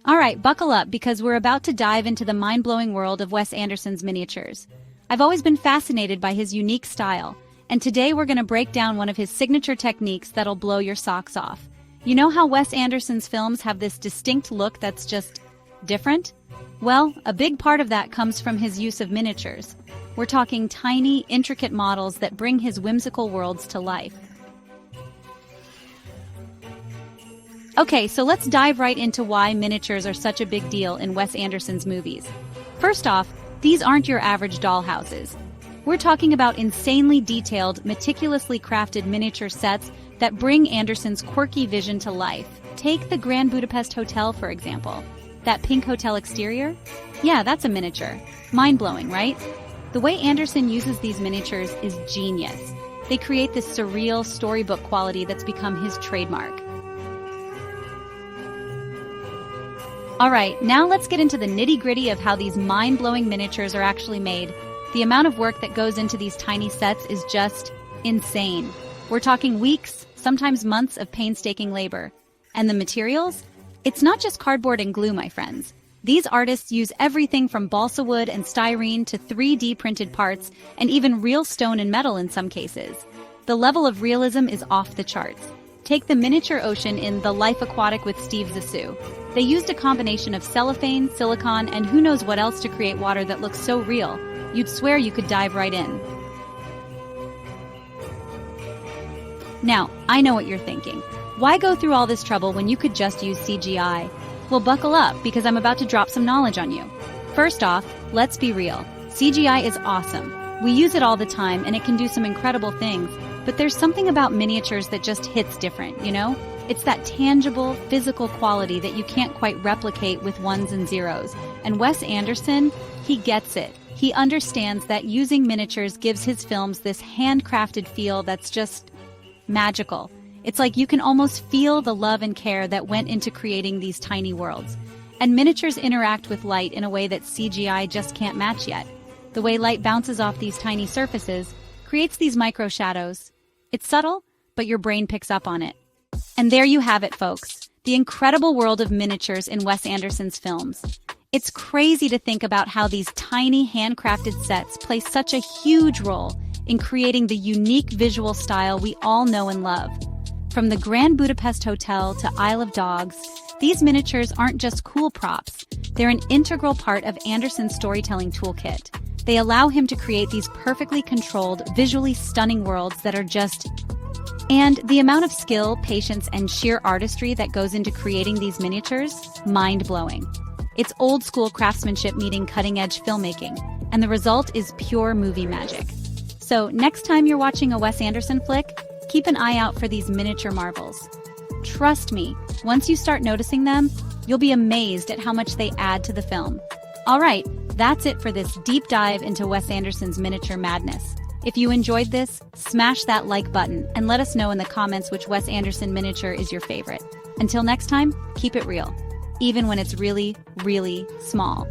Alright, buckle up because we're about to dive into the mind-blowing world of Wes Anderson's miniatures. I've always been fascinated by his unique style, and today we're going to break down one of his signature techniques that'll blow your socks off. You know how Wes Anderson's films have this distinct look that's just different? Well, a big part of that comes from his use of miniatures. We're talking tiny, intricate models that bring his whimsical worlds to life. Okay, so let's dive right into why miniatures are such a big deal in Wes Anderson's movies. First off, these aren't your average dollhouses. We're talking about insanely detailed, meticulously crafted miniature sets that bring Anderson's quirky vision to life. Take the Grand Budapest Hotel, for example. That pink hotel exterior? Yeah, that's a miniature. Mind-blowing, right? The way Anderson uses these miniatures is genius. They create this surreal, storybook quality that's become his trademark. Alright, now let's get into the nitty-gritty of how these mind-blowing miniatures are actually made. The amount of work that goes into these tiny sets is just insane. We're talking weeks, sometimes months of painstaking labor. And the materials? It's not just cardboard and glue, my friends. These artists use everything from balsa wood and styrene to 3D printed parts, and even real stone and metal in some cases. The level of realism is off the charts. Take the miniature ocean in The Life Aquatic with Steve Zissou. They used a combination of cellophane, silicone, and who knows what else to create water that looks so real, you'd swear you could dive right in. Now, I know what you're thinking. Why go through all this trouble when you could just use CGI? Well, buckle up, because I'm about to drop some knowledge on you. First off, let's be real. CGI is awesome. We use it all the time, and it can do some incredible things, but there's something about miniatures that just hits different, you know? It's that tangible, physical quality that you can't quite replicate with ones and zeros. And Wes Anderson, he gets it. He understands that using miniatures gives his films this handcrafted feel that's just magical. It's like you can almost feel the love and care that went into creating these tiny worlds. And miniatures interact with light in a way that CGI just can't match yet. The way light bounces off these tiny surfaces creates these micro shadows. It's subtle, but your brain picks up on it. And there you have it, folks. The incredible world of miniatures in Wes Anderson's films. It's crazy to think about how these tiny handcrafted sets play such a huge role in creating the unique visual style we all know and love. From the Grand Budapest Hotel to Isle of Dogs, these miniatures aren't just cool props. They're an integral part of Anderson's storytelling toolkit. They allow him to create these perfectly controlled, visually stunning worlds that are just... And the amount of skill, patience, and sheer artistry that goes into creating these miniatures, mind-blowing. It's old-school craftsmanship meeting cutting-edge filmmaking, and the result is pure movie magic. So, next time you're watching a Wes Anderson flick, keep an eye out for these miniature marvels. Trust me, once you start noticing them, you'll be amazed at how much they add to the film. Alright, that's it for this deep dive into Wes Anderson's miniature madness. If you enjoyed this, smash that like button and let us know in the comments which Wes Anderson miniature is your favorite. Until next time, keep it real, even when it's really, really small.